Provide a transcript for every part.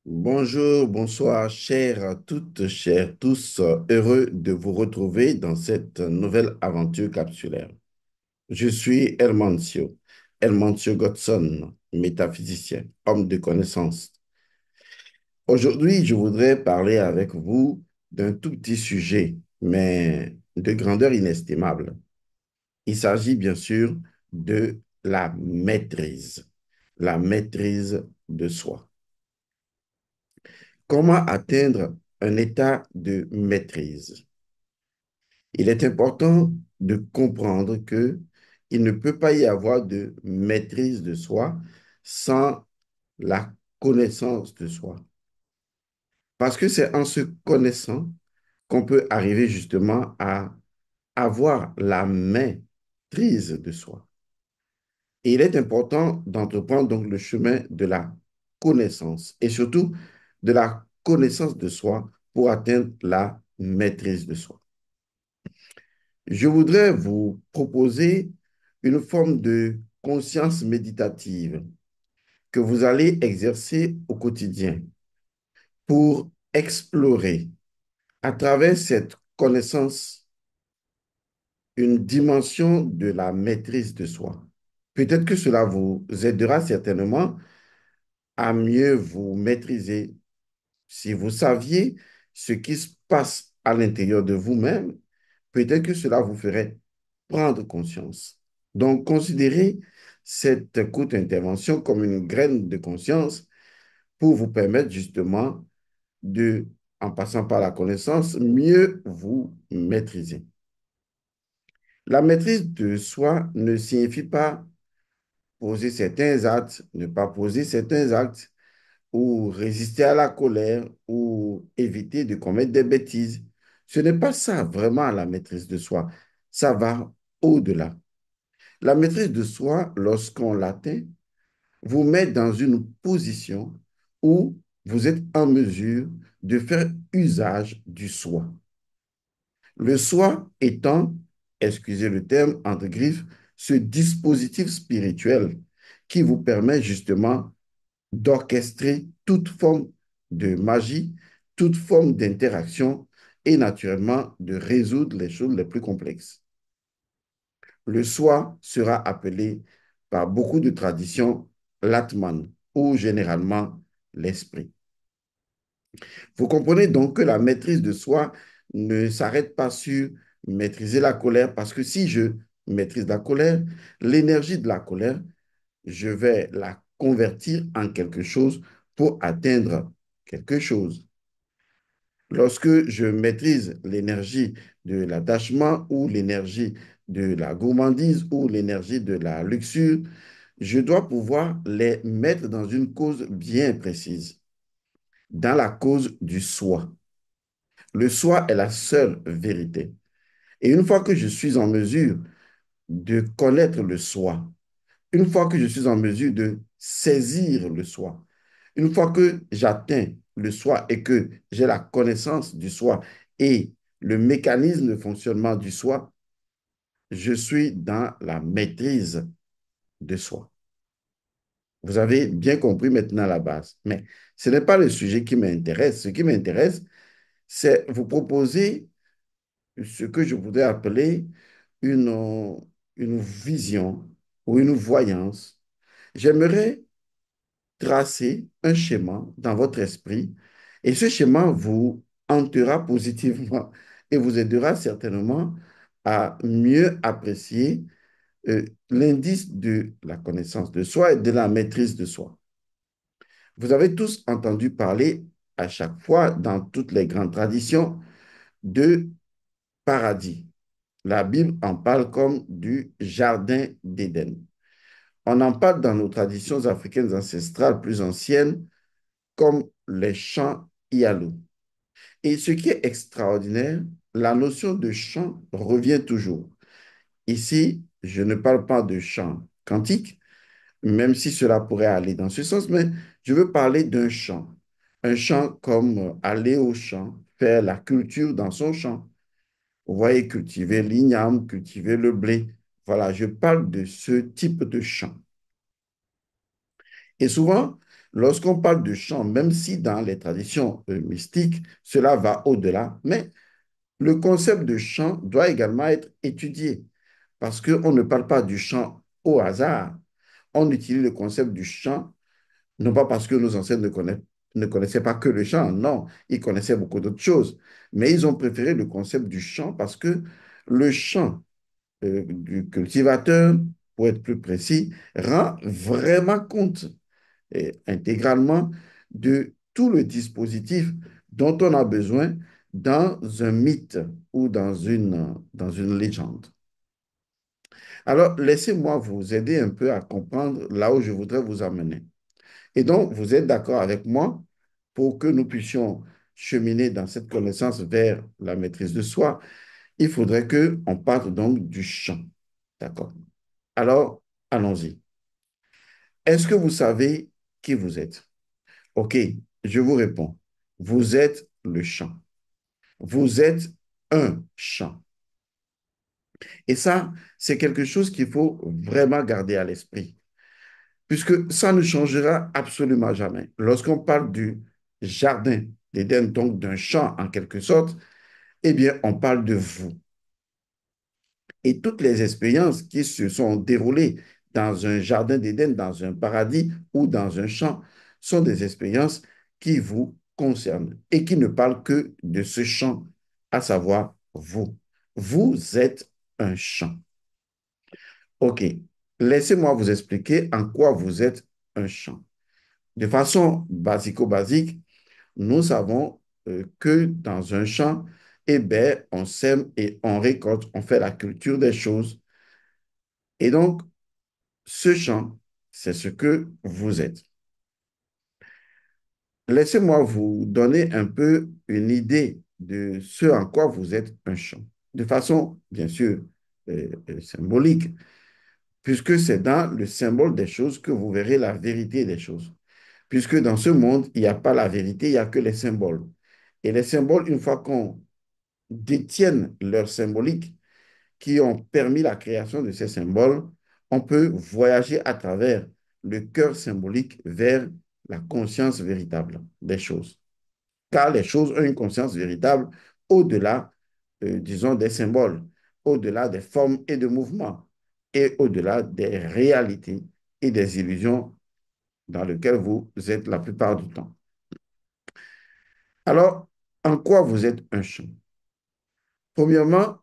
Bonjour, bonsoir, chères toutes, chers tous, heureux de vous retrouver dans cette nouvelle aventure capsulaire. Je suis Hermancio Godson, métaphysicien, homme de connaissance. Aujourd'hui, je voudrais parler avec vous d'un tout petit sujet, mais de grandeur inestimable. Il s'agit bien sûr de la maîtrise de soi. Comment atteindre un état de maîtrise? Il est important de comprendre que il ne peut pas y avoir de maîtrise de soi sans la connaissance de soi. Parce que c'est en se connaissant qu'on peut arriver justement à avoir la maîtrise de soi. Et il est important d'entreprendre donc le chemin de la connaissance et surtout de la connaissance de soi pour atteindre la maîtrise de soi. Je voudrais vous proposer une forme de conscience méditative que vous allez exercer au quotidien pour explorer à travers cette connaissance une dimension de la maîtrise de soi. Peut-être que cela vous aidera certainement à mieux vous maîtriser. Si vous saviez ce qui se passe à l'intérieur de vous-même, peut-être que cela vous ferait prendre conscience. Donc, considérez cette courte intervention comme une graine de conscience pour vous permettre justement de, en passant par la connaissance, mieux vous maîtriser. La maîtrise de soi ne signifie pas poser certains actes, ne pas poser certains actes, ou résister à la colère, ou éviter de commettre des bêtises. Ce n'est pas ça vraiment la maîtrise de soi. Ça va au-delà. La maîtrise de soi, lorsqu'on l'atteint, vous met dans une position où vous êtes en mesure de faire usage du soi. Le soi étant, excusez le terme, entre griffes, ce dispositif spirituel qui vous permet justement d'orchestrer toute forme de magie, toute forme d'interaction et naturellement de résoudre les choses les plus complexes. Le soi sera appelé par beaucoup de traditions l'Atman ou généralement l'esprit. Vous comprenez donc que la maîtrise de soi ne s'arrête pas sur maîtriser la colère parce que si je maîtrise la colère, l'énergie de la colère, je vais la convertir en quelque chose pour atteindre quelque chose. Lorsque je maîtrise l'énergie de l'attachement ou l'énergie de la gourmandise ou l'énergie de la luxure, je dois pouvoir les mettre dans une cause bien précise, dans la cause du soi. Le soi est la seule vérité. Et une fois que je suis en mesure de connaître le soi, une fois que je suis en mesure de saisir le soi, une fois que j'atteins le soi et que j'ai la connaissance du soi et le mécanisme de fonctionnement du soi, je suis dans la maîtrise de soi. Vous avez bien compris maintenant la base. Mais ce n'est pas le sujet qui m'intéresse. Ce qui m'intéresse, c'est vous proposer ce que je voudrais appeler une, une vision ou une voyance. J'aimerais tracer un schéma dans votre esprit et ce schéma vous hantera positivement et vous aidera certainement à mieux apprécier l'indice de la connaissance de soi et de la maîtrise de soi. Vous avez tous entendu parler à chaque fois dans toutes les grandes traditions de paradis. La Bible en parle comme du jardin d'Éden. On en parle dans nos traditions africaines ancestrales plus anciennes comme les champs Yalu. Et ce qui est extraordinaire, la notion de champ revient toujours. Ici, je ne parle pas de champ quantique, même si cela pourrait aller dans ce sens, mais je veux parler d'un champ. Un champ comme aller au champ, faire la culture dans son champ. Vous voyez, cultiver l'igname, cultiver le blé. Voilà, je parle de ce type de champ. Et souvent, lorsqu'on parle de chant, même si dans les traditions mystiques, cela va au-delà, mais le concept de chant doit également être étudié parce qu'on ne parle pas du chant au hasard. On utilise le concept du chant, non pas parce que nos ancêtres ne connaissaient pas que le chant, non, ils connaissaient beaucoup d'autres choses, mais ils ont préféré le concept du chant parce que le chant du cultivateur, pour être plus précis, rend vraiment compte intégralement de tout le dispositif dont on a besoin dans un mythe ou dans une légende. Alors, laissez-moi vous aider un peu à comprendre là où je voudrais vous amener. Et donc, vous êtes d'accord avec moi pour que nous puissions cheminer dans cette connaissance vers la maîtrise de soi, il faudrait qu'on parte donc du champ. D'accord? Alors, allons-y. Est-ce que vous savez qui vous êtes? OK, je vous réponds. Vous êtes le champ. Vous êtes un champ. Et ça, c'est quelque chose qu'il faut vraiment garder à l'esprit, puisque ça ne changera absolument jamais. Lorsqu'on parle du jardin d'Éden, donc d'un champ en quelque sorte, eh bien, on parle de vous. Et toutes les expériences qui se sont déroulées dans un jardin d'Éden, dans un paradis ou dans un champ, sont des expériences qui vous concernent et qui ne parlent que de ce champ, à savoir vous. Vous êtes un champ. OK. Laissez-moi vous expliquer en quoi vous êtes un champ. De façon basico-basique, nous savons que dans un champ, eh bien, on sème et on récolte, on fait la culture des choses. Et donc, ce champ, c'est ce que vous êtes. Laissez-moi vous donner un peu une idée de ce en quoi vous êtes un champ, de façon, bien sûr, symbolique, puisque c'est dans le symbole des choses que vous verrez la vérité des choses. Puisque dans ce monde, il n'y a pas la vérité, il n'y a que les symboles. Et les symboles, une fois qu'on détienne leur symbolique, qui ont permis la création de ces symboles, on peut voyager à travers le cœur symbolique vers la conscience véritable des choses. Car les choses ont une conscience véritable au-delà, disons, des symboles, au-delà des formes et de mouvements, et au-delà des réalités et des illusions dans lesquelles vous êtes la plupart du temps. Alors, en quoi vous êtes un champ? Premièrement,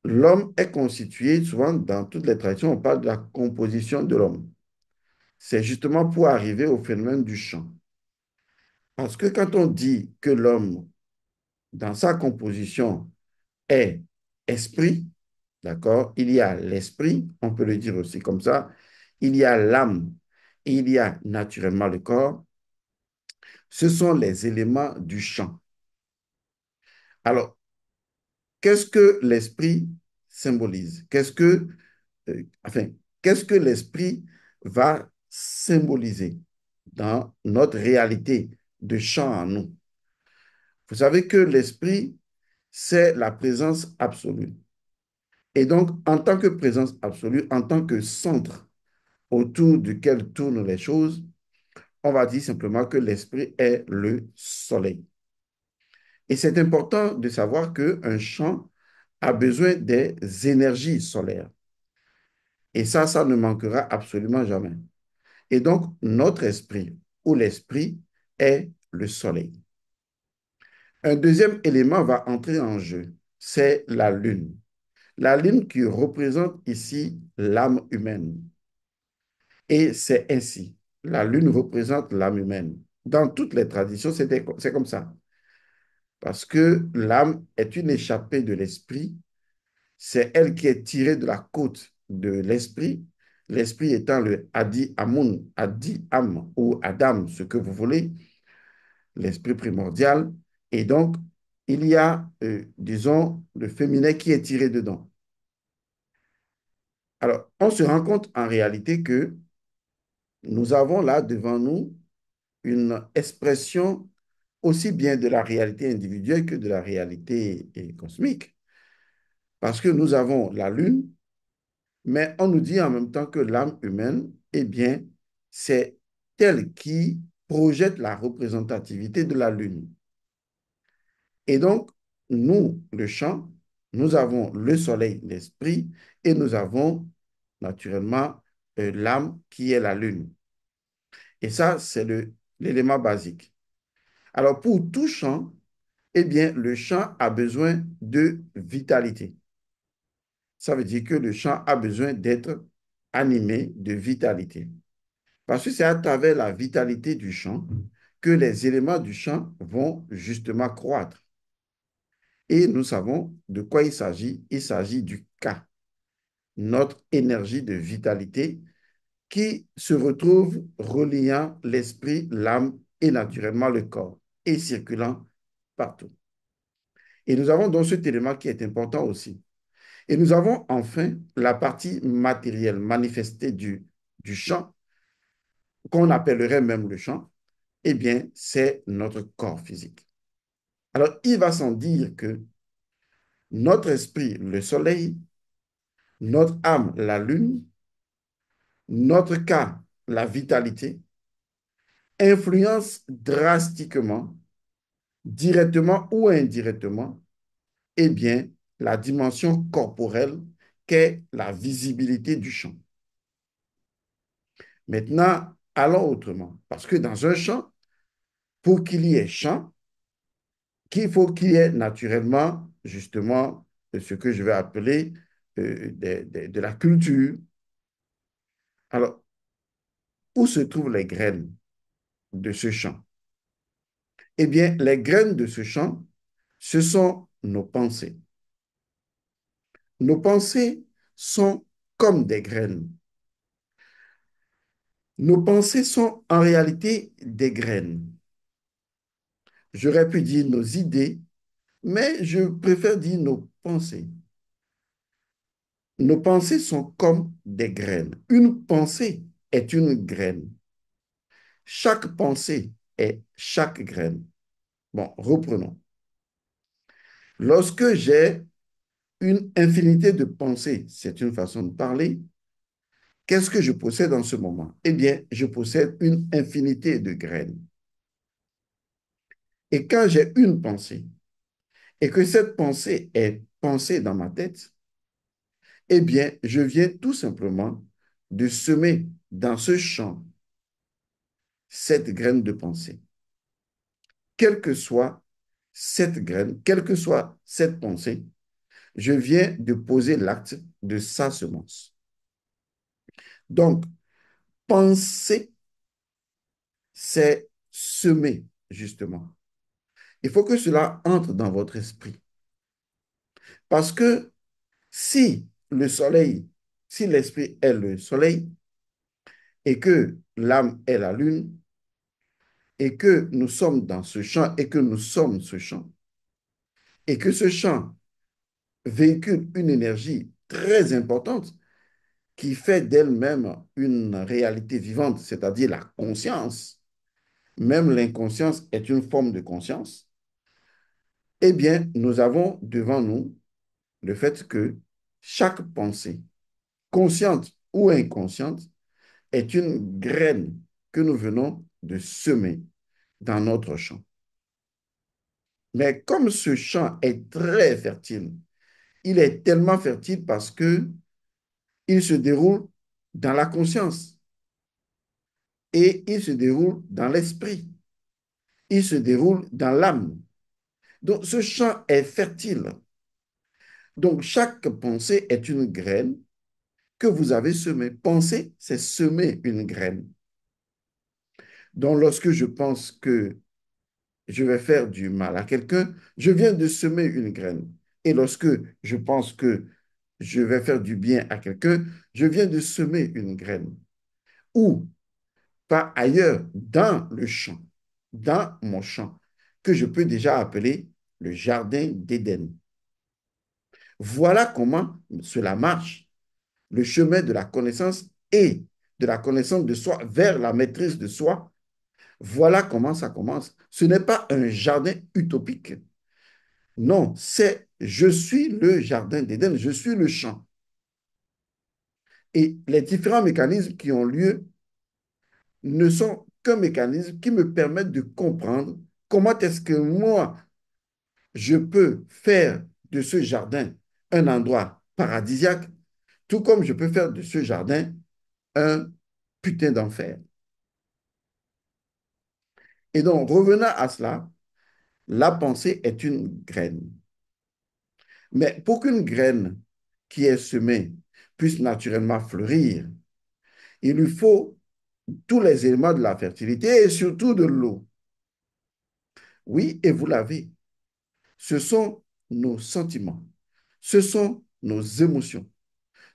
l'homme est constitué, souvent dans toutes les traditions, on parle de la composition de l'homme. C'est justement pour arriver au phénomène du champ. Parce que quand on dit que l'homme, dans sa composition, est esprit, d'accord, il y a l'esprit, on peut le dire aussi comme ça, il y a l'âme, et il y a naturellement le corps, ce sont les éléments du champ. Alors, qu'est-ce que l'esprit symbolise? Enfin, qu'est-ce que l'esprit va symboliser dans notre réalité de champ en nous? Vous savez que l'esprit, c'est la présence absolue. Et donc, en tant que présence absolue, en tant que centre autour duquel tournent les choses, on va dire simplement que l'esprit est le soleil. Et c'est important de savoir qu'un champ a besoin des énergies solaires. Et ça ne manquera absolument jamais. Et donc, notre esprit ou l'esprit est le soleil. Un deuxième élément va entrer en jeu, c'est la lune. La lune qui représente ici l'âme humaine. Et c'est ainsi. La lune représente l'âme humaine. Dans toutes les traditions, c'est comme ça. Parce que l'âme est une échappée de l'esprit. C'est elle qui est tirée de la côte de l'esprit. L'esprit étant le Adi Amun, Adi Am ou Adam, ce que vous voulez, l'esprit primordial. Et donc, il y a, disons, le féminin qui est tiré dedans. Alors, on se rend compte en réalité que nous avons là devant nous une expression aussi bien de la réalité individuelle que de la réalité cosmique. Parce que nous avons la Lune, mais on nous dit en même temps que l'âme humaine, eh bien, c'est elle qui projette la représentativité de la Lune. Et donc, nous, le champ, nous avons le soleil, l'esprit, et nous avons naturellement l'âme qui est la Lune. Et ça, c'est l'élément basique. Alors, pour tout champ, eh bien, le champ a besoin de vitalité. Ça veut dire que le champ a besoin d'être animé de vitalité. Parce que c'est à travers la vitalité du champ que les éléments du champ vont justement croître. Et nous savons de quoi il s'agit. Il s'agit du K, notre énergie de vitalité qui se retrouve reliant l'esprit, l'âme et naturellement le corps et circulant partout. Et nous avons donc cet élément qui est important aussi. Et nous avons enfin la partie matérielle manifestée du champ, qu'on appellerait même le champ, eh bien, c'est notre corps physique. Alors, il va sans dire que notre esprit, le soleil, notre âme, la lune, notre cas, la vitalité, influence drastiquement, directement ou indirectement, eh bien, la dimension corporelle qu'est la visibilité du champ. Maintenant, allons autrement, parce que dans un champ, pour qu'il y ait champ, qu'il faut qu'il y ait naturellement, justement, ce que je vais appeler de la culture. Alors, où se trouvent les graines de ce champ? Eh bien, les graines de ce champ, ce sont nos pensées. Nos pensées sont comme des graines. Nos pensées sont en réalité des graines. J'aurais pu dire nos idées, mais je préfère dire nos pensées. Nos pensées sont comme des graines. Une pensée est une graine. Chaque pensée est chaque graine. Bon, reprenons. Lorsque j'ai une infinité de pensées, c'est une façon de parler, qu'est-ce que je possède en ce moment? Eh bien, je possède une infinité de graines. Et quand j'ai une pensée et que cette pensée est pensée dans ma tête, eh bien, je viens tout simplement de semer dans ce champ cette graine de pensée. Quelle que soit cette graine, quelle que soit cette pensée, je viens de poser l'acte de sa semence. Donc, penser, c'est semer, justement. Il faut que cela entre dans votre esprit. Parce que si le soleil, si l'esprit est le soleil et que l'âme est la lune et que nous sommes dans ce champ et que nous sommes ce champ et que ce champ véhicule une énergie très importante qui fait d'elle-même une réalité vivante, c'est-à-dire la conscience, même l'inconscience est une forme de conscience, eh bien, nous avons devant nous le fait que chaque pensée, consciente ou inconsciente, est une graine que nous venons de semer dans notre champ. Mais comme ce champ est très fertile, il est tellement fertile parce que il se déroule dans la conscience et il se déroule dans l'esprit, il se déroule dans l'âme. Donc ce champ est fertile. Donc chaque pensée est une graine que vous avez semée. Penser, c'est semer une graine. Donc lorsque je pense que je vais faire du mal à quelqu'un, je viens de semer une graine. Et lorsque je pense que je vais faire du bien à quelqu'un, je viens de semer une graine. Ou pas ailleurs, dans le champ, dans mon champ, que je peux déjà appeler le jardin d'Éden. Voilà comment cela marche, le chemin de la connaissance et de la connaissance de soi vers la maîtrise de soi. Voilà comment ça commence. Ce n'est pas un jardin utopique. Non, c'est je suis le jardin d'Éden, je suis le champ. Et les différents mécanismes qui ont lieu ne sont qu'un mécanisme qui me permet de comprendre comment est-ce que moi, je peux faire de ce jardin un endroit paradisiaque, tout comme je peux faire de ce jardin un putain d'enfer. Et donc, revenant à cela, la pensée est une graine. Mais pour qu'une graine qui est semée puisse naturellement fleurir, il lui faut tous les éléments de la fertilité et surtout de l'eau. Oui, et vous l'avez. Ce sont nos sentiments, ce sont nos émotions,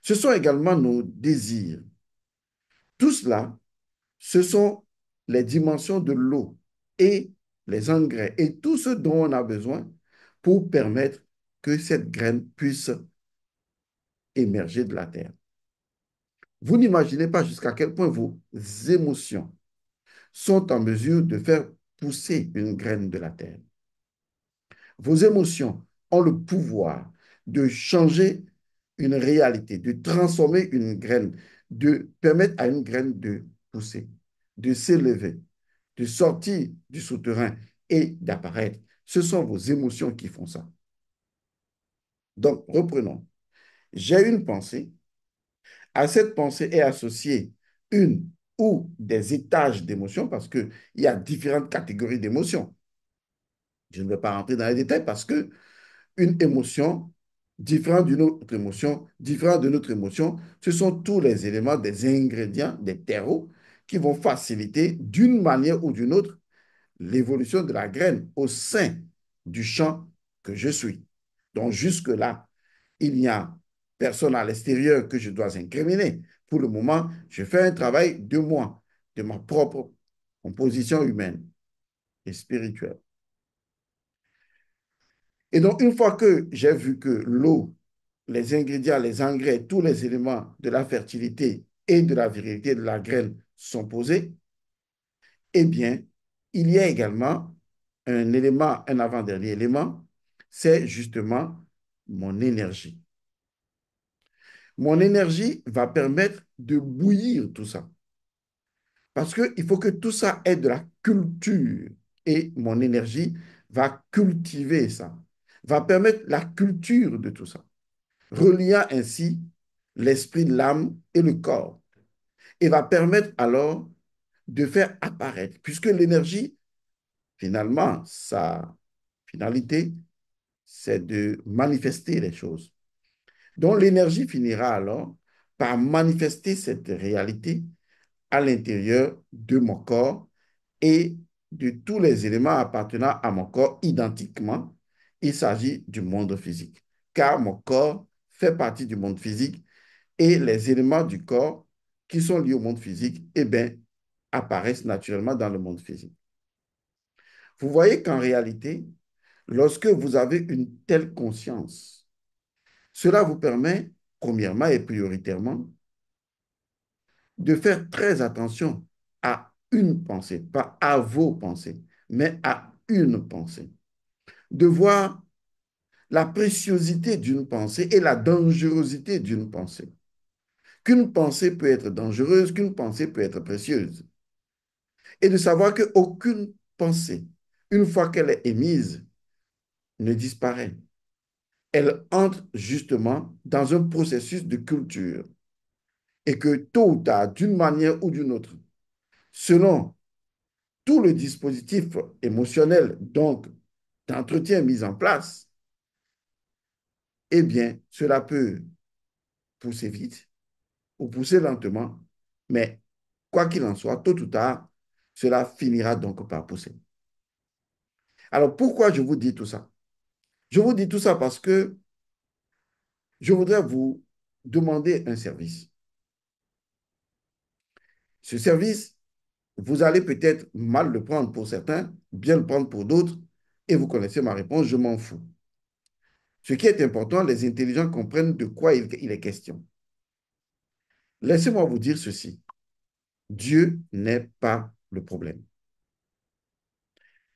ce sont également nos désirs. Tout cela, ce sont les dimensions de l'eau et les engrais et tout ce dont on a besoin pour permettre que cette graine puisse émerger de la terre. Vous n'imaginez pas jusqu'à quel point vos émotions sont en mesure de faire pousser une graine de la terre. Vos émotions ont le pouvoir de changer une réalité, de transformer une graine, de permettre à une graine de pousser, de s'élever, de sortir du souterrain et d'apparaître. Ce sont vos émotions qui font ça. Donc, reprenons. J'ai une pensée. À cette pensée est associée une ou des étages d'émotions parce qu'il y a différentes catégories d'émotions. Je ne vais pas rentrer dans les détails parce que une émotion différente d'une autre émotion, différente de notre émotion, ce sont tous les éléments, des ingrédients, des terreaux qui vont faciliter d'une manière ou d'une autre l'évolution de la graine au sein du champ que je suis. Donc jusque-là, il n'y a personne à l'extérieur que je dois incriminer. Pour le moment, je fais un travail de moi, de ma propre composition humaine et spirituelle. Et donc, une fois que j'ai vu que l'eau, les ingrédients, les engrais, tous les éléments de la fertilité et de la virilité de la graine sont posés, eh bien, il y a également un élément, un avant-dernier élément, c'est justement mon énergie. Mon énergie va permettre de bouillir tout ça. Parce qu'il faut que tout ça ait de la culture. Et mon énergie va cultiver ça, va permettre la culture de tout ça, reliant ainsi l'esprit, l'âme et le corps. Et va permettre alors de faire apparaître, puisque l'énergie, finalement, sa finalité, c'est de manifester les choses. Donc l'énergie finira alors par manifester cette réalité à l'intérieur de mon corps et de tous les éléments appartenant à mon corps identiquement. Il s'agit du monde physique, car mon corps fait partie du monde physique et les éléments du corps qui sont liés au monde physique, eh bien, apparaissent naturellement dans le monde physique. Vous voyez qu'en réalité, lorsque vous avez une telle conscience, cela vous permet, premièrement et prioritairement, de faire très attention à une pensée, pas à vos pensées, mais à une pensée. De voir la préciosité d'une pensée et la dangerosité d'une pensée. Qu'une pensée peut être dangereuse, qu'une pensée peut être précieuse. Et de savoir qu'aucune pensée, une fois qu'elle est émise, ne disparaît. Elle entre justement dans un processus de culture et que tôt ou tard, d'une manière ou d'une autre, selon tout le dispositif émotionnel, donc d'entretien mis en place, eh bien, cela peut pousser vite ou pousser lentement, mais quoi qu'il en soit, tôt ou tard, cela finira donc par pousser. Alors, pourquoi je vous dis tout ça? Je vous dis tout ça parce que je voudrais vous demander un service. Ce service, vous allez peut-être mal le prendre pour certains, bien le prendre pour d'autres, et vous connaissez ma réponse, je m'en fous. Ce qui est important, les intelligents comprennent de quoi il est question. Laissez-moi vous dire ceci. Dieu n'est pas le problème.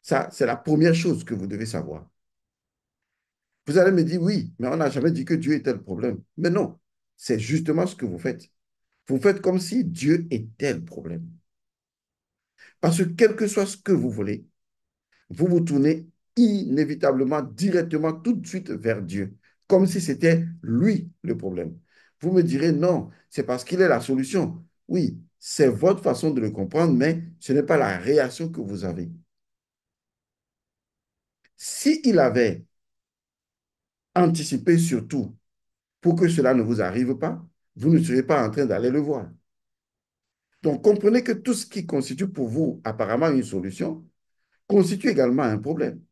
Ça, c'est la première chose que vous devez savoir. Vous allez me dire, oui, mais on n'a jamais dit que Dieu était le problème. Mais non, c'est justement ce que vous faites. Vous faites comme si Dieu était le problème. Parce que quel que soit ce que vous voulez, vous vous tournez inévitablement, directement, tout de suite vers Dieu, comme si c'était lui le problème. Vous me direz, non, c'est parce qu'il est la solution. Oui, c'est votre façon de le comprendre, mais ce n'est pas la réaction que vous avez. S'il avait anticipé surtout pour que cela ne vous arrive pas, vous ne serez pas en train d'aller le voir. Donc, comprenez que tout ce qui constitue pour vous apparemment une solution constitue également un problème.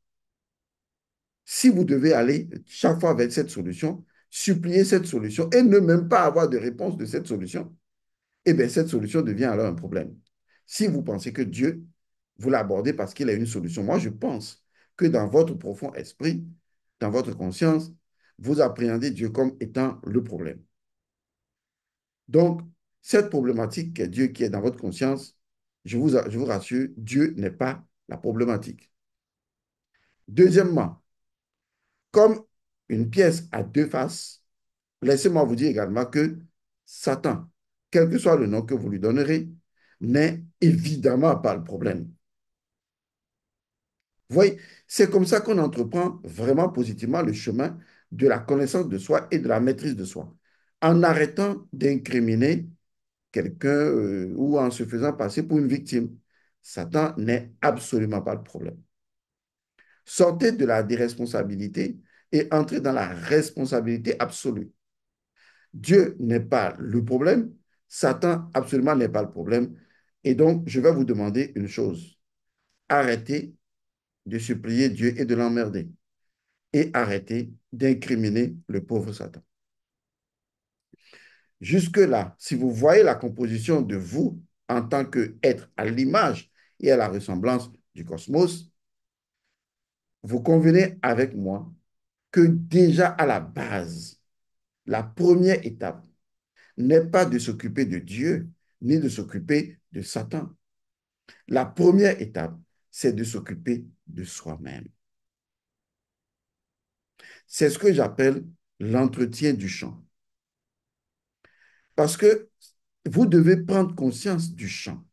Si vous devez aller chaque fois vers cette solution, supplier cette solution et ne même pas avoir de réponse de cette solution, eh bien, cette solution devient alors un problème. Si vous pensez que Dieu, vous l'abordez parce qu'il a une solution, moi, je pense que dans votre profond esprit, dans votre conscience, vous appréhendez Dieu comme étant le problème. Donc, cette problématique qu'est Dieu qui est dans votre conscience, je vous rassure, Dieu n'est pas la problématique. Deuxièmement, comme une pièce a deux faces, laissez-moi vous dire également que Satan, quel que soit le nom que vous lui donnerez, n'est évidemment pas le problème. Vous voyez, c'est comme ça qu'on entreprend vraiment positivement le chemin de la connaissance de soi et de la maîtrise de soi, en arrêtant d'incriminer quelqu'un ou en se faisant passer pour une victime. Satan n'est absolument pas le problème. Sortez de la déresponsabilité et entrez dans la responsabilité absolue. Dieu n'est pas le problème, Satan absolument n'est pas le problème. Et donc, je vais vous demander une chose. Arrêtez de supplier Dieu et de l'emmerder. Et arrêtez d'incriminer le pauvre Satan. Jusque-là, si vous voyez la composition de vous en tant qu'être à l'image et à la ressemblance du cosmos, vous convenez avec moi que déjà à la base, la première étape n'est pas de s'occuper de Dieu, ni de s'occuper de Satan. La première étape, c'est de s'occuper de soi-même. C'est ce que j'appelle l'entretien du champ. Parce que vous devez prendre conscience du champ,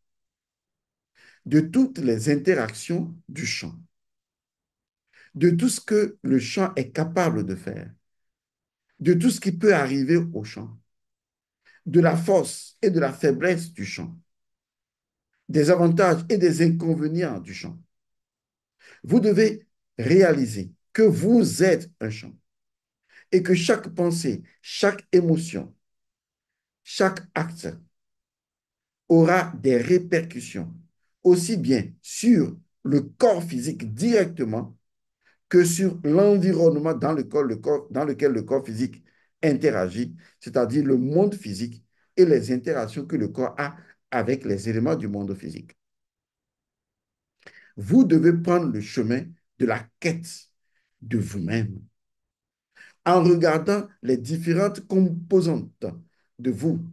de toutes les interactions du champ, de tout ce que le champ est capable de faire, de tout ce qui peut arriver au champ, de la force et de la faiblesse du champ, des avantages et des inconvénients du champ. Vous devez réaliser que vous êtes un champ et que chaque pensée, chaque émotion, chaque acte aura des répercussions aussi bien sur le corps physique directement que sur l'environnement dans lequel le corps physique interagit, c'est-à-dire le monde physique et les interactions que le corps a avec les éléments du monde physique. Vous devez prendre le chemin de la quête de vous-même en regardant les différentes composantes de vous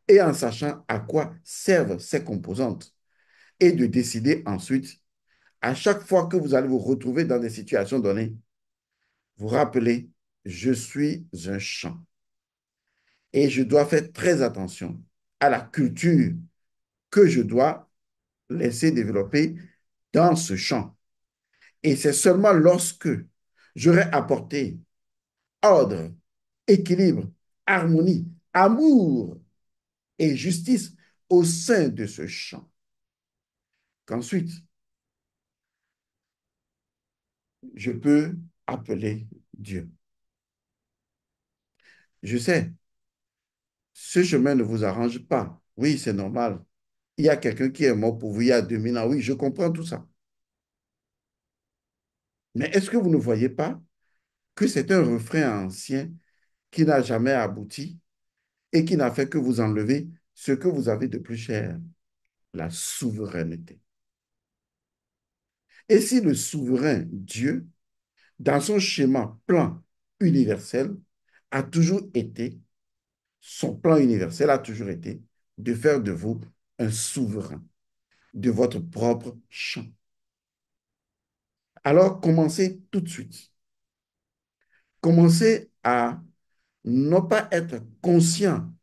et en sachant à quoi servent ces composantes et de décider ensuite, à chaque fois que vous allez vous retrouver dans des situations données, vous rappelez, je suis un champ et je dois faire très attention à la culture que je dois laisser développer dans ce champ. Et c'est seulement lorsque j'aurai apporté ordre, équilibre, harmonie, amour et justice au sein de ce champ qu'ensuite je peux appeler Dieu. Je sais, ce chemin ne vous arrange pas. Oui, c'est normal. Il y a quelqu'un qui est mort pour vous il y a 2000 ans. Oui, je comprends tout ça. Mais est-ce que vous ne voyez pas que c'est un refrain ancien qui n'a jamais abouti et qui n'a fait que vous enlever ce que vous avez de plus cher, la souveraineté. Et si le souverain Dieu, dans son schéma plan universel, a toujours été, son plan universel a toujours été de faire de vous un souverain de votre propre champ. Alors commencez tout de suite. Commencez à non pas être conscient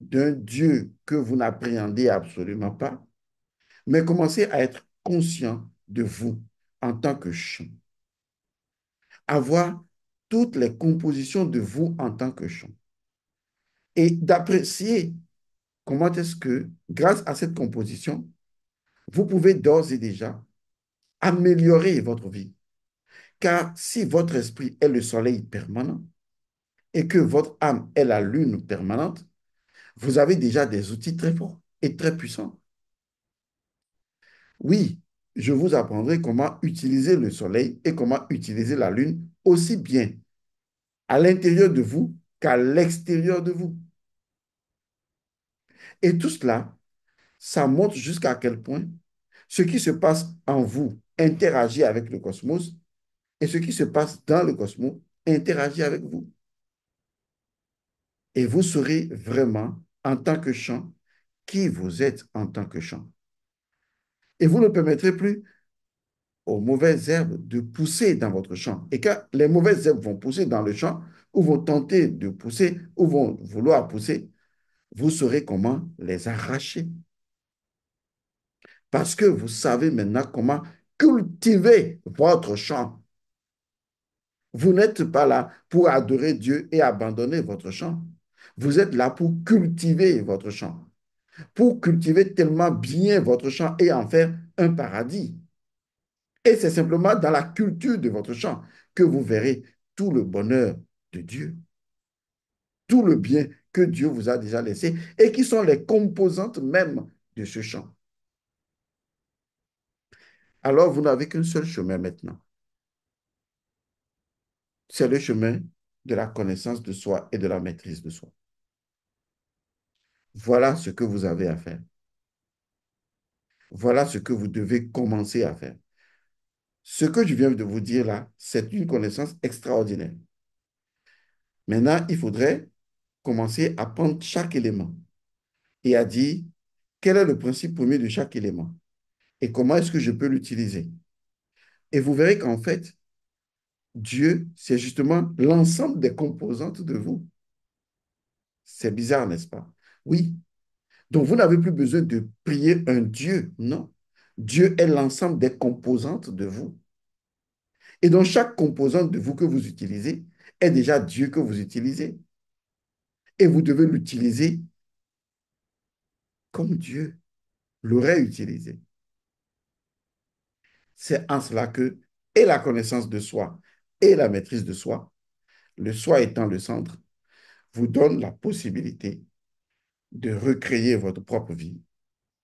d'un Dieu que vous n'appréhendez absolument pas, mais commencez à être conscient de vous en tant que champ. Avoir toutes les compositions de vous en tant que champ. Et d'apprécier comment est-ce que, grâce à cette composition, vous pouvez d'ores et déjà améliorer votre vie. Car si votre esprit est le soleil permanent et que votre âme est la lune permanente, vous avez déjà des outils très forts et très puissants. Oui, je vous apprendrai comment utiliser le soleil et comment utiliser la lune aussi bien à l'intérieur de vous qu'à l'extérieur de vous. Et tout cela, ça montre jusqu'à quel point ce qui se passe en vous interagit avec le cosmos et ce qui se passe dans le cosmos interagit avec vous. Et vous saurez vraiment, en tant que champ, qui vous êtes en tant que champ. Et vous ne permettrez plus aux mauvaises herbes de pousser dans votre champ. Et quand les mauvaises herbes vont pousser dans le champ, ou vont tenter de pousser, ou vont vouloir pousser, vous saurez comment les arracher. Parce que vous savez maintenant comment cultiver votre champ. Vous n'êtes pas là pour adorer Dieu et abandonner votre champ. Vous êtes là pour cultiver votre champ, pour cultiver tellement bien votre champ et en faire un paradis. Et c'est simplement dans la culture de votre champ que vous verrez tout le bonheur de Dieu, tout le bien que Dieu vous a déjà laissé et qui sont les composantes même de ce champ. Alors, vous n'avez qu'un seul chemin maintenant. C'est le chemin de la connaissance de soi et de la maîtrise de soi. Voilà ce que vous avez à faire. Voilà ce que vous devez commencer à faire. Ce que je viens de vous dire là, c'est une connaissance extraordinaire. Maintenant, il faudrait commencer à prendre chaque élément et à dire quel est le principe premier de chaque élément et comment est-ce que je peux l'utiliser. Et vous verrez qu'en fait, Dieu, c'est justement l'ensemble des composantes de vous. C'est bizarre, n'est-ce pas? Oui. Donc, vous n'avez plus besoin de prier un Dieu, non. Dieu est l'ensemble des composantes de vous. Et donc, chaque composante de vous que vous utilisez est déjà Dieu que vous utilisez. Et vous devez l'utiliser comme Dieu l'aurait utilisé. C'est en cela que, et la connaissance de soi et la maîtrise de soi, le soi étant le centre, vous donne la possibilité de recréer votre propre vie,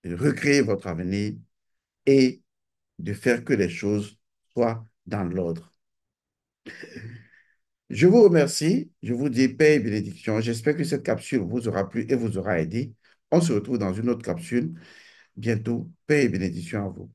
de recréer votre avenir et de faire que les choses soient dans l'ordre. Je vous remercie. Je vous dis paix et bénédiction. J'espère que cette capsule vous aura plu et vous aura aidé. On se retrouve dans une autre capsule bientôt. Paix et bénédiction à vous.